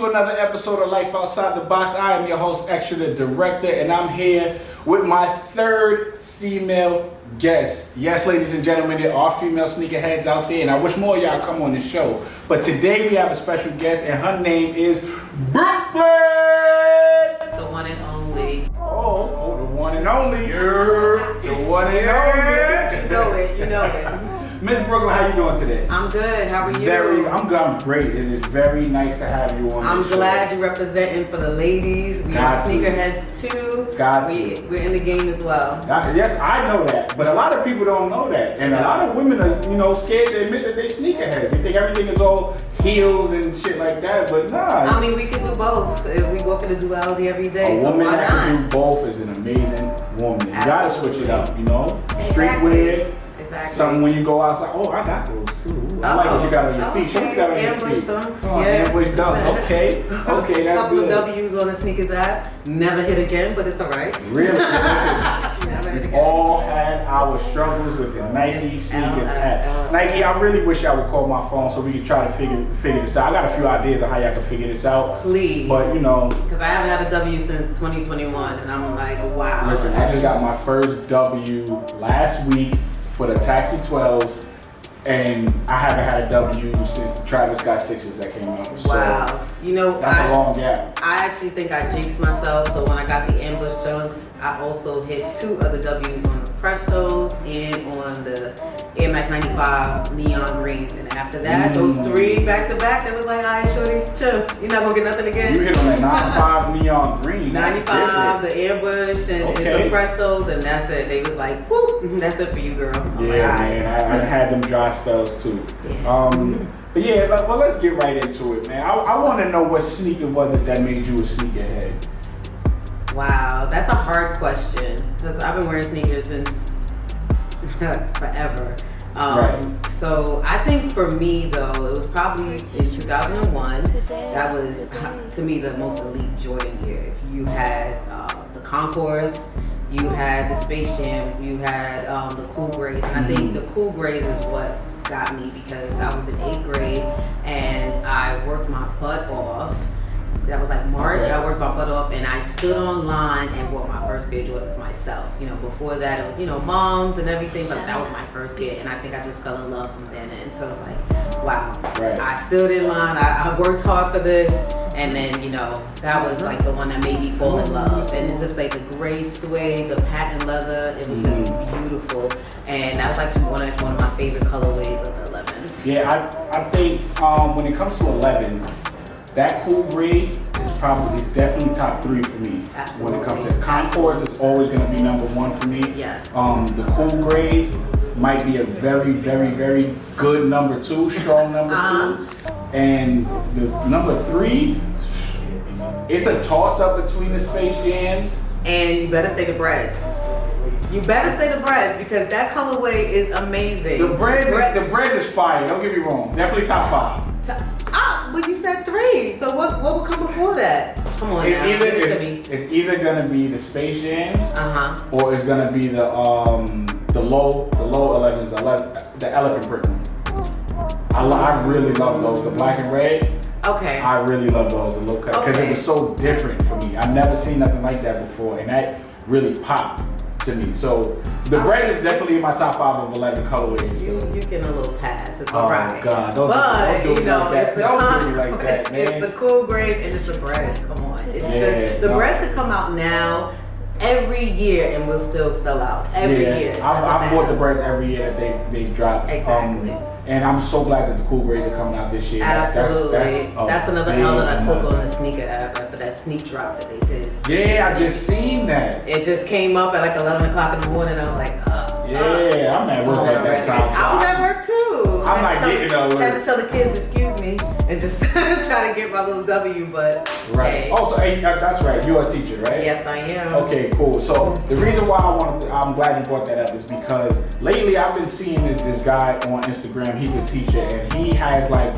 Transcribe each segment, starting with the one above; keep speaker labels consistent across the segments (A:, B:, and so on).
A: to another episode of Life Outside the Box. I am your host, Extra the Director, and I'm here with my third female guest. Yes, ladies and gentlemen, there are female sneakerheads out there, and I wish more of y'all come on the show. But today we have a special guest, and her name is Brooklyn!
B: The one and only.
A: Oh, the one and only. The one and only.
B: You know it.
A: Miss Brooklyn, how you doing today?
B: I'm good. How are you?
A: I'm good. I'm great. It is very nice to have you on.
B: I'm glad you're representing for the ladies. We are sneakerheads too. We're in the game as well.
A: Yes, I know that, but a lot of people don't know that, and a lot of women are, scared to admit that they sneakerheads. They think everything is all heels and shit like that, but nah.
B: I mean, we can do both. We walk in a duality every day.
A: A woman
B: so why
A: that
B: not?
A: can do both is an amazing woman. You gotta switch it up,
B: Exactly.
A: Streetwear.
B: Exactly.
A: Something when you go out, it's like, oh, I got those too. Ooh, I like what you got on your feet. Show me that on your
B: ambush
A: feet.
B: dunks.
A: Oh, ambush dunks. Okay, that's
B: couple
A: good.
B: of W's on the sneakers app. Never hit again, but it's alright.
A: Really?
B: Never hit
A: We
B: again.
A: all had our struggles with the Nike sneakers app. Nike, I really wish y'all would call my phone so we could try to figure this out. I got a few ideas of how y'all can figure this out.
B: Please.
A: But
B: because I haven't had a W since 2021, and I'm like, wow.
A: Listen, I just got my first W last week for the Taxi 12s, and I haven't had a W since the Travis Scott 6s that came out. So
B: wow.
A: that's a long gap.
B: I actually think I jinxed myself. So when I got the ambush junks, I also hit 2 other W's on the Prestos and on the Air Max 95 neon greens. And after that, those 3 back to back, it was like, all right, shorty, chill. You're not gonna get nothing again.
A: You hit on that 95 neon green.
B: 95, the ambush, and some Prestos, and that's it. They was like, whoop, that's it for you, girl. I'm like,
A: man, I had them dry spells too.
B: Yeah.
A: But yeah, well, let's get right into it, man. I want to know what sneaker was it that made you a sneakerhead?
B: Wow, that's a hard question because I've been wearing sneakers since forever. So I think for me though, it was probably in 2001. That was to me the most elite Jordan year. You had the Concords, you had the Space Jams, you had the Cool Grays, and I think the Cool Grays is what got me because I was in 8th grade and I worked my butt off. That was like March. I worked my butt off and I stood online and bought my first pair of Jordans myself. Before that it was, moms and everything, but that was my first pair and I think I just fell in love from then. And so it's like, wow.
A: Right.
B: I stood in line, I worked hard for this, and then, that was like the one that made me fall in love. And it's just like the gray suede, the patent leather, it was just beautiful. And that was actually one of my favorite colorways of the 11s.
A: Yeah, I think when it comes to 11s, that Cool Gray is definitely top 3 for me.
B: Absolutely.
A: When it comes to Concords, it's always going to be number 1 for me.
B: Yes.
A: The Cool Grays might be a very, very, very good number 2, strong number 2. And the number 3, it's a toss-up between the Space Jams.
B: And you better say the breads. You better say the breads because that colorway is amazing.
A: The bread is fire. Don't get me wrong. Definitely top 5.
B: But you said 3. So what will come before that? Come on now, give it to me.
A: It's either gonna be the Space Jams, or it's gonna be the low 11s, the elephant print ones. I really love those. The black and red.
B: Okay.
A: I really love those. The low cut because it was so different for me. I've never seen nothing like that before, and that really popped to me. So the bread is definitely in my top 5 of 11 colorways.
B: You getting a little pass. It's alright.
A: Oh God, don't do me like that. Don't do me like that, man.
B: It's the Cool Grays and it's the bread. Come on. The breads that come out now every year and will still sell out every year.
A: I've bought the breads every year that they drop.
B: Exactly.
A: And I'm so glad that the Cool Grays are coming out this year.
B: Absolutely. That's another L that I took
A: must.
B: on the sneaker app after that sneak drop that they did.
A: Yeah, I just seen that.
B: It just came up at like 11 o'clock in the morning. I was like,
A: yeah, I'm at work at that time.
B: I was at work too.
A: I'm not getting no
B: I had to tell the kids, excuse me, and just try to get my little W, but
A: right.
B: Hey.
A: Oh, so that's right. You're a teacher, right?
B: Yes, I am.
A: Okay, cool. So the reason why I'm glad you brought that up is because lately I've been seeing this guy on Instagram. He's a teacher and he has like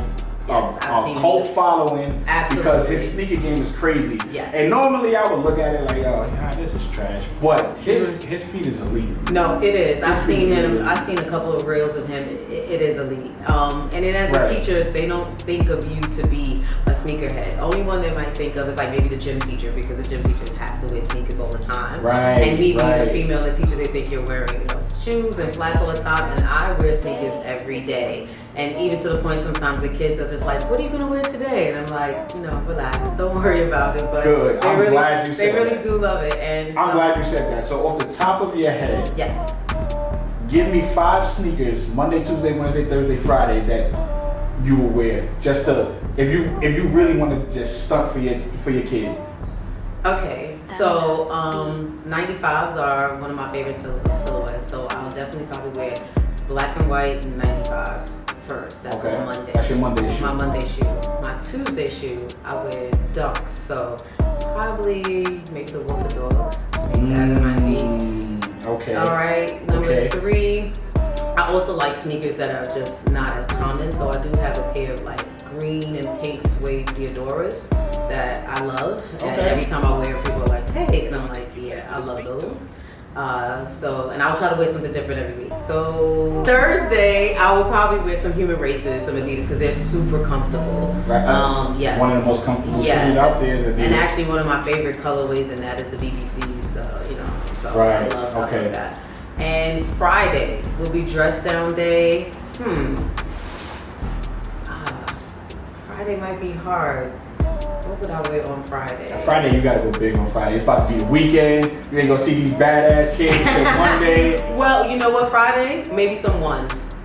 B: I've seen
A: cult
B: him.
A: following.
B: Absolutely.
A: Because his sneaker game is crazy.
B: Yes.
A: And normally I would look at it like, oh, yeah, this is trash. But his feet is elite.
B: No, it is. I've seen him.
A: Elite.
B: I've seen a couple of reels of him. It is elite. And then as a teacher, they don't think of you to be a sneakerhead. Only one they might think of is like maybe the gym teacher, because the gym teacher has to wear sneakers all the time.
A: Right.
B: And me being a female teacher, they think you're wearing, shoes and flats all the time. And I wear sneakers every day. And even to the point sometimes the kids are just like, what are you gonna wear today? And I'm like, relax, don't worry about it. But
A: good. Glad you said
B: they really
A: that.
B: do love it. And
A: I'm glad you said that. So off the top of your head,
B: yes,
A: give me 5 sneakers, Monday, Tuesday, Wednesday, Thursday, Friday, that you will wear. Just to, if you really want to just stunt for your kids.
B: Okay, so 95s are one of my favorite silhouettes. So I'll definitely probably wear black and white 95s first. That's on Monday.
A: That's your Monday shoe.
B: My Monday shoe. My Tuesday shoe, I wear Dunks. So probably maybe the Walker Dogs. That in my feet.
A: Okay.
B: All right. Number 3. I also like sneakers that are just not as common. So I do have a pair of like green and pink suede Diodoras that I love. And every time I wear them, people are like, hey. And I'm like, yeah, I love those. And I'll try to wear something different every week. So Thursday, I will probably wear some Human Races, some Adidas, because they're super comfortable.
A: Right.
B: Yes.
A: One of the most comfortable shoes out there is Adidas.
B: And actually, one of my favorite colorways in that is the BBCs. So I love that. And Friday will be dress down day. Friday might be hard. What would I wear on Friday?
A: Friday, you gotta go big on Friday. It's about to be the weekend. You ain't gonna see these badass kids until Monday.
B: Well, you know what, Friday? Maybe some ones.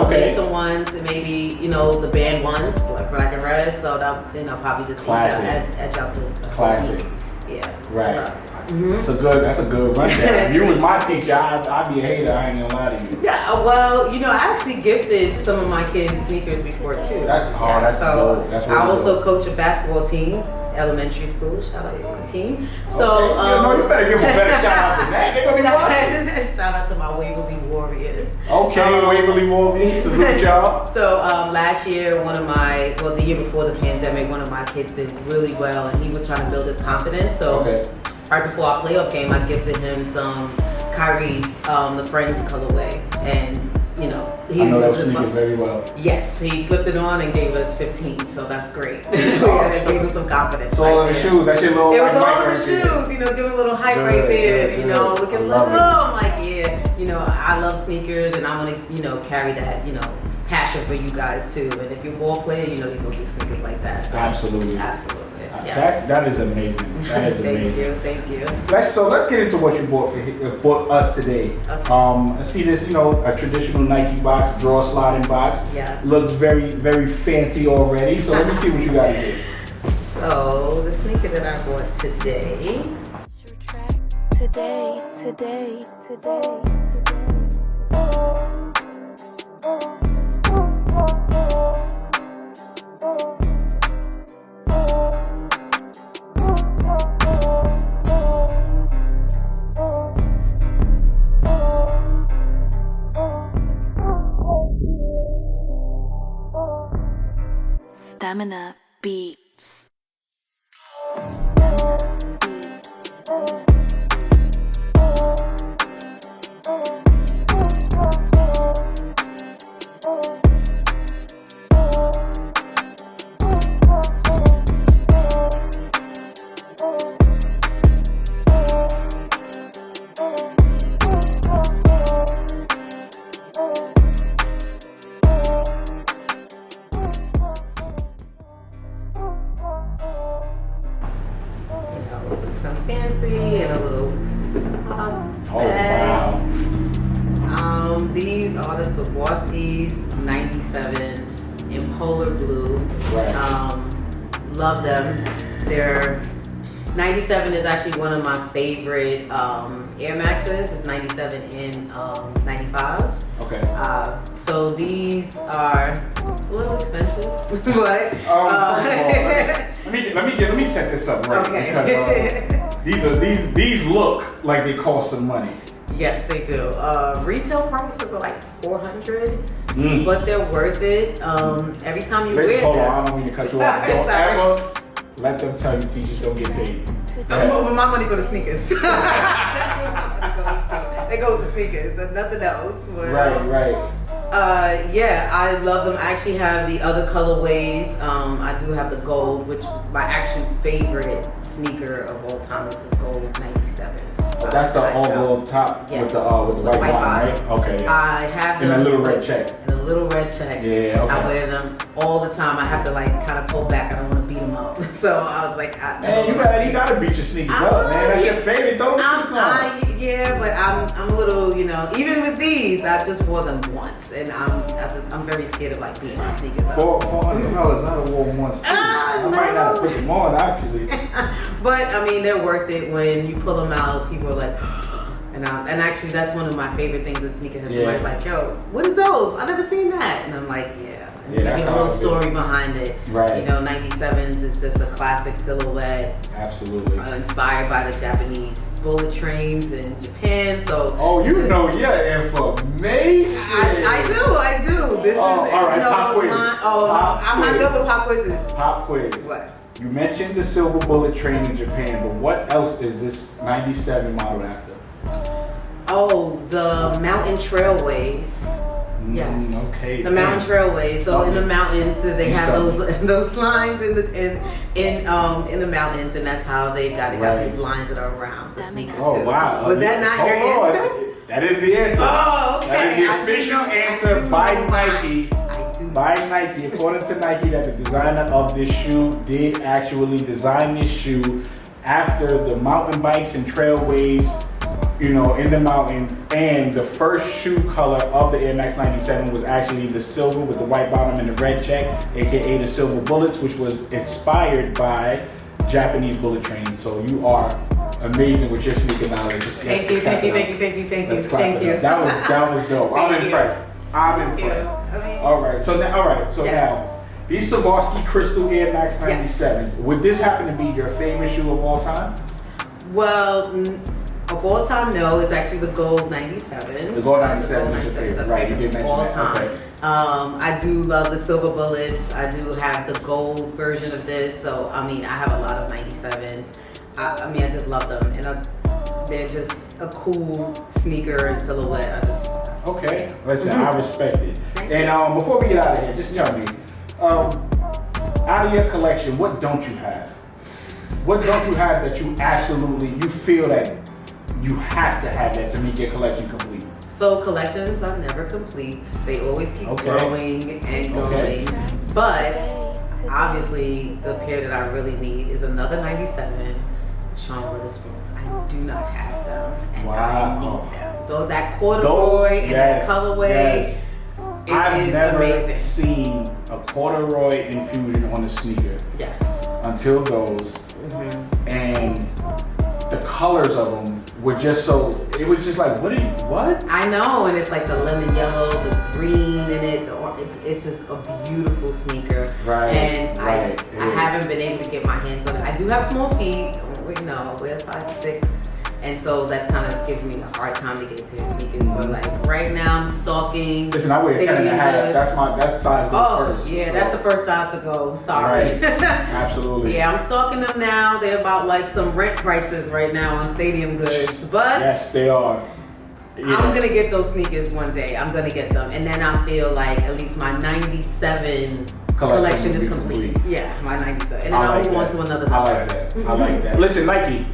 B: Maybe some ones, and maybe, the band ones, black and red. So that, probably just edge out the
A: classic.
B: Yeah.
A: Right. That's a good rundown. If you was my teacher, I'd be a hater. I ain't gonna lie to you.
B: Yeah, well, I actually gifted some of my kids sneakers before too.
A: That's dope. That's really
B: I also
A: dope.
B: coach a basketball team, elementary school. Shout out to my team. So,
A: you better give them a better shout out than that. They're gonna be watching.
B: Shout out to my Waverly Warriors.
A: Okay, Waverly Warriors. Salute y'all.
B: So last year, the year before the pandemic, one of my kids did really well, and he was trying to build his confidence. So right before our playoff game, I gifted him some Kyrie's the Friends colorway, and he
A: I know
B: was
A: those
B: just
A: sneakers very well.
B: Yes, he slipped it on and gave us 15, so that's great. It gave him some confidence.
A: So all the shoes, that's your little.
B: It was all the shoes, give him a little hype right there. Look at I'm like, I love sneakers, and I want to, carry that, passion for you guys too. And if you're a ball player, you're gonna do sneakers like that. So.
A: Absolutely.
B: Yeah.
A: That is amazing. That is amazing.
B: Thank you.
A: Let's get into what you bought us today.
B: Okay.
A: I see this, a traditional Nike box, drawer sliding box.
B: Yes.
A: Looks very, very fancy already. So let me see what you got here.
B: So the sneaker that I bought today. Today.
C: Stamina Beats.
B: Fancy and a little bag.
A: Wow.
B: These are the SWAROVSKIs 97s in polar blue.
A: Right.
B: Love them. They're 97 is actually one of my favorite Air Maxes. It's 97 in 95s.
A: Okay.
B: So these are a little expensive, but
A: First of all, let me set this up right.
B: Okay.
A: Because these look like they cost some money.
B: Yes, they do. Retail prices are like $400, but they're worth it. Every time you wear
A: Hold
B: them.
A: on, I don't mean to cut you off. Don't ever let them tell you teachers don't get paid.
B: But my money go to sneakers. That's what my money goes to. It goes to sneakers and nothing else. But,
A: Right.
B: Yeah, I love them. I actually have the other colorways. I do have the gold, which my actual favorite sneaker of all time is the gold 97s.
A: That's the oval top with the white bottom, right? Okay. Yes.
B: I have them
A: in a little red check.
B: In a little red check.
A: Yeah. Okay.
B: I wear them all the time. I have to like kind of pull back. I don't want to beat them up. So I was like,
A: man, you gotta beat your sneakers up, man. That's your favorite.
B: Yeah, but I'm a little, even with these, I just wore them once, and I'm very scared of like beating my sneakers up.
A: $400. I don't wore them once. I might not put them on actually.
B: But I mean, they're worth it when you pull them out. People are like, and actually that's one of my favorite things in sneakers.
A: Yeah.
B: Somebody's like, yo, what is those? I've never seen that, and I'm like, yeah.
A: That's
B: a little story behind it.
A: Right.
B: 97s is just a classic silhouette.
A: Absolutely.
B: Inspired by the Japanese bullet trains in Japan. So
A: your information.
B: I do. This is
A: all right. Pop quiz.
B: I'm not good with pop quizzes.
A: Pop quiz.
B: What?
A: You mentioned the silver bullet train in Japan, but what else is this 97 model after?
B: Oh, the mountain trailways. Yes.
A: Okay.
B: The mountain trailways. So in the mountains, they have those lines in the mountains, and that's how they got these lines that are around the sneakers.
A: Oh wow!
B: Was that not your answer?
A: That is the answer.
B: Oh, okay.
A: That is the official answer by Nike. By
B: Nike.
A: Nike, according to Nike, that the designer of this shoe did actually design this shoe after the mountain bikes and trailways, in the mountains. And the first shoe color of the Air Max 97 was actually the silver with the white bottom and the red check, aka the silver bullets, which was inspired by Japanese bullet trains. So you are amazing with your sneaker knowledge.
B: Thank you.
A: That was dope. I'm impressed. All right. So now, these Swarovski Crystal Air Max 97s. Would this happen to be your favorite shoe of all time?
B: Well, of all time, no. It's actually the gold 97.
A: The gold 97 is your favorite, right? You did mention
B: all
A: that.
B: time.
A: Okay.
B: I do love the silver bullets. I do have the gold version of this. So I have a lot of 97s. I just love them, and they're just a cool sneaker and silhouette.
A: Okay, listen, I respect it. And before we get out of here, just tell me, out of your collection, what don't you have? What don't you have that you feel that you have to have that to make your collection complete?
B: So collections are never complete. They always keep growing and growing. But obviously, the pair that I really need is another 97 Sean Witherspoons. I do not have them, and I need them. Though that corduroy and that colorway,
A: I've never
B: amazing.
A: Seen a corduroy infusion on a sneaker.
B: Yes.
A: Until those, and the colors of them were just so. It was just like, what?
B: I know, and it's like the lemon yellow, the green in it. It's just a beautiful sneaker.
A: Right.
B: And I haven't been able to get my hands on it. I do have small feet. We're size 6. And so that kind of gives me a hard time to get a pair of sneakers. But like right now I'm stalking.
A: Listen, I wear 10 and a half. That's size first.
B: Yeah,
A: so.
B: That's the first size to go. Sorry.
A: Right. Absolutely.
B: Yeah, I'm stalking them now. They're about like some rent prices right now on Stadium Goods. But
A: yes, they are. Yeah.
B: I'm gonna get those sneakers one day. I'm gonna get them. And then I feel like at least my 97 collection is complete. Yeah, my 97. And then I'll move on to another number.
A: I like that. Listen, Nike,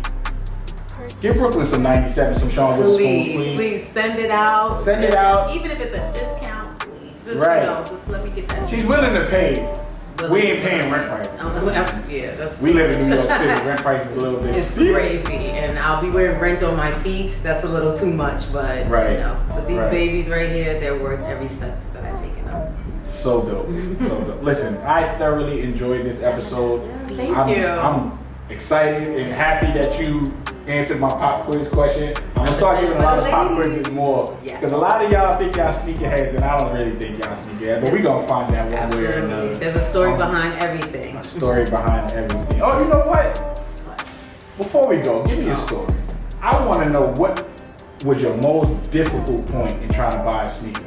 A: give Brooklyn some 97, some Sean Witherspoons,
B: please send it out.
A: Send it out.
B: Even if it's a discount, please. Just, just let me get that.
A: She's willing to pay. We ain't paying rent prices.
B: Yeah, that's
A: we live in New York City. Rent price is a little bit steep.
B: Crazy, and I'll be wearing rent on my feet. That's a little too much, but but these babies right here, they're worth every step that I take in them.
A: So dope. So dope. Listen, I thoroughly enjoyed this episode.
B: Thank you.
A: I'm excited and happy that you answered my pop quiz question. I'm gonna start giving a lot of pop quizzes more because a lot of y'all think y'all sneakerheads, and I don't really think y'all sneakerheads. But we gonna find that one way or another.
B: There's a story behind everything.
A: A story behind everything. Oh, you know what? Before we go, give me a story. I want to know what was your most difficult point in trying to buy a sneaker?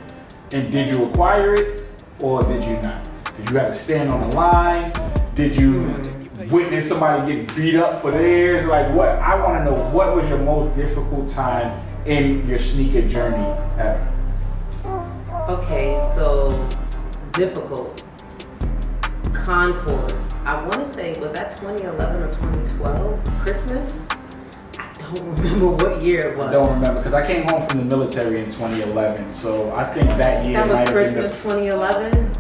A: And did you acquire it or did you not? Did you have to stand on the line? Did you witness somebody get beat up for theirs? Like what? I want to know, what was your most difficult time in your sneaker journey ever?
B: Okay, so difficult. Concords. I want to say, was that 2011 or 2012? Christmas? I don't remember what year it was.
A: I don't remember because I came home from the military in 2011, so I think that year
B: that was Christmas 2011.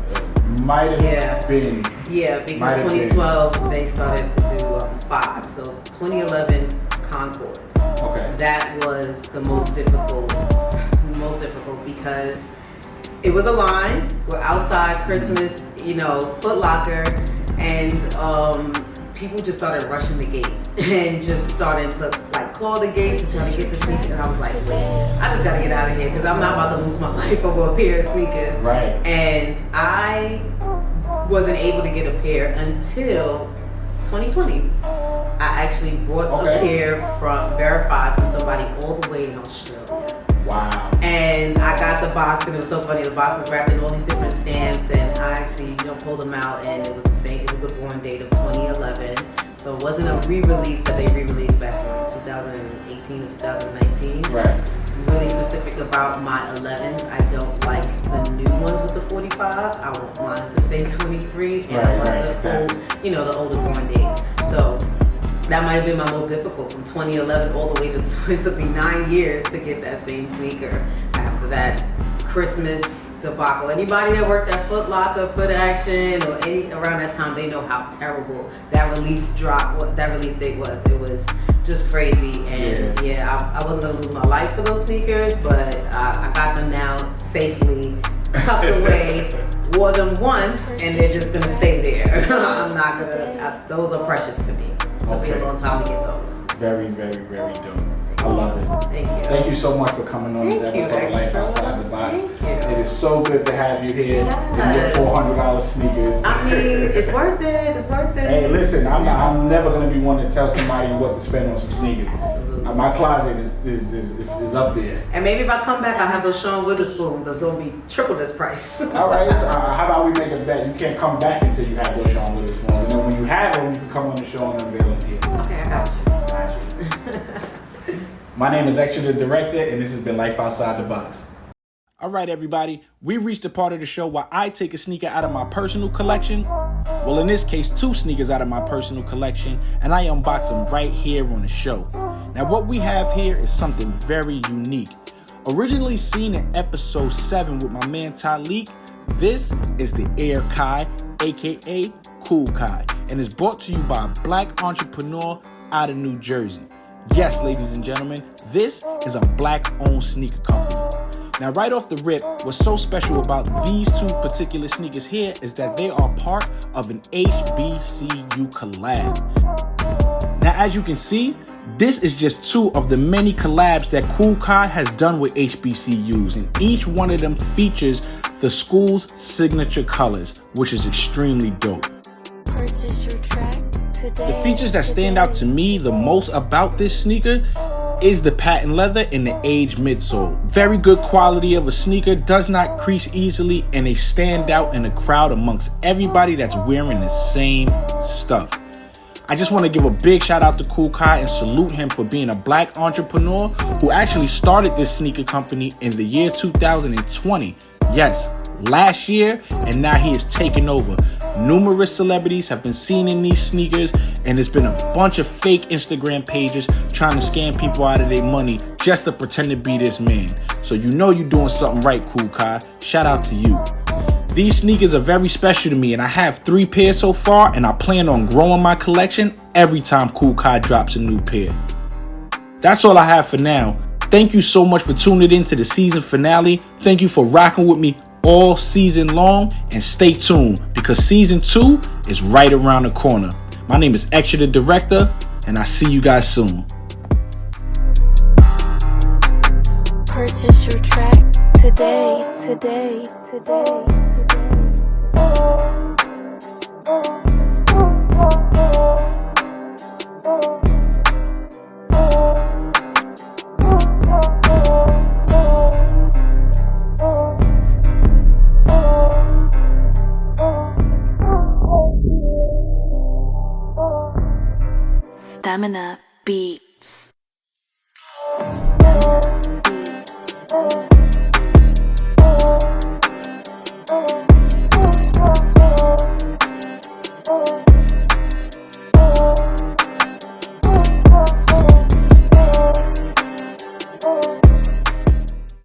A: Might have been.
B: Yeah, because 2012 they started to do 5, so 2011 Concords.
A: Okay.
B: That was the most difficult because it was a line. We're outside Christmas, Foot Locker, and people just started rushing the gate and just started to claw the gate to try to get the sneaker. And I was like, wait, I just gotta get out of here because I'm not about to lose my life over a pair of sneakers.
A: Right.
B: And I wasn't able to get a pair until 2020. I actually bought a pair verified from somebody all the way in Australia.
A: Wow.
B: And I got the box, and it was so funny. The box was wrapped in all these different stamps, and I actually pulled them out, and it was the same. It was the born date of 2011. So it wasn't a re-release that they re-released back in 2018 or 2019.
A: Right.
B: Really specific about my 11s. I don't like the new ones with the 45. I want mine to say 23, and I want the older born dates. So that might have been my most difficult from 2011 all the way to it took me 9 years to get that same sneaker after that Christmas debacle. Anybody that worked at Foot Locker, Foot Action, or around that time, they know how terrible that release date was. It was just crazy, and I wasn't gonna lose my life for those sneakers, but I got them now safely tucked away. Wore them once, and they're just gonna stay there. I'm not gonna. Those are precious to me. It took me a long time to get those.
A: Very, very, very dope. I love it.
B: Thank you.
A: Thank you so much for coming on this episode of Life Outside the Box.
B: Thank you.
A: It is so good to have you here in your $400 sneakers.
B: I mean, it's worth it. It's worth it.
A: Hey, listen, I'm never going to be one to tell somebody what to spend on some sneakers.
B: Absolutely.
A: My closet is up there.
B: And maybe if I come back, I'll have those Sean Witherspoons. That's going to be triple this price.
A: All right, so how about we make a bet? You can't come back until you have those Sean Witherspoons. And then when you have them, you can come on the show and unveil them here.
B: Okay, I got you.
A: My name is Extra the Director, and this has been Life Outside the Box. All right, everybody, we've reached the part of the show where I take a sneaker out of my personal collection. Well, in this case, 2 sneakers out of my personal collection, and I unbox them right here on the show. Now, what we have here is something very unique. Originally seen in episode 7 with my man Talik, this is the Air Kai, aka Cool Kai, and it's brought to you by a black entrepreneur out of New Jersey. Yes, ladies and gentlemen, this is a black-owned sneaker company. Now, right off the rip, what's so special about these 2 particular sneakers here is that they are part of an HBCU collab. Now, as you can see, this is just 2 of the many collabs that Cool Kai has done with HBCUs, and each one of them features the school's signature colors, which is extremely dope.
C: Purchase your track today.
A: The features that stand out to me the most about this sneaker is the patent leather and the aged midsole. Very good quality of a sneaker, does not crease easily, and they stand out in a crowd amongst everybody that's wearing the same stuff. I just want to give a big shout out to Cool Kai and salute him for being a black entrepreneur who actually started this sneaker company in the year 2020. Yes, last year, and now he is taking over. Numerous celebrities have been seen in these sneakers, and there's been a bunch of fake Instagram pages trying to scam people out of their money just to pretend to be this man. So you know you're doing something right, Cool Kai. Shout out to you. These sneakers are very special to me, and I have 3 pairs so far, and I plan on growing my collection every time Cool Kai drops a new pair. That's all I have for now. Thank you so much for tuning in to the season finale. Thank you for rocking with me all season long, and stay tuned because season 2 is right around the corner. My name is Extra the Director, and I see you guys soon.
C: Purchase your track today. Stamina Beats.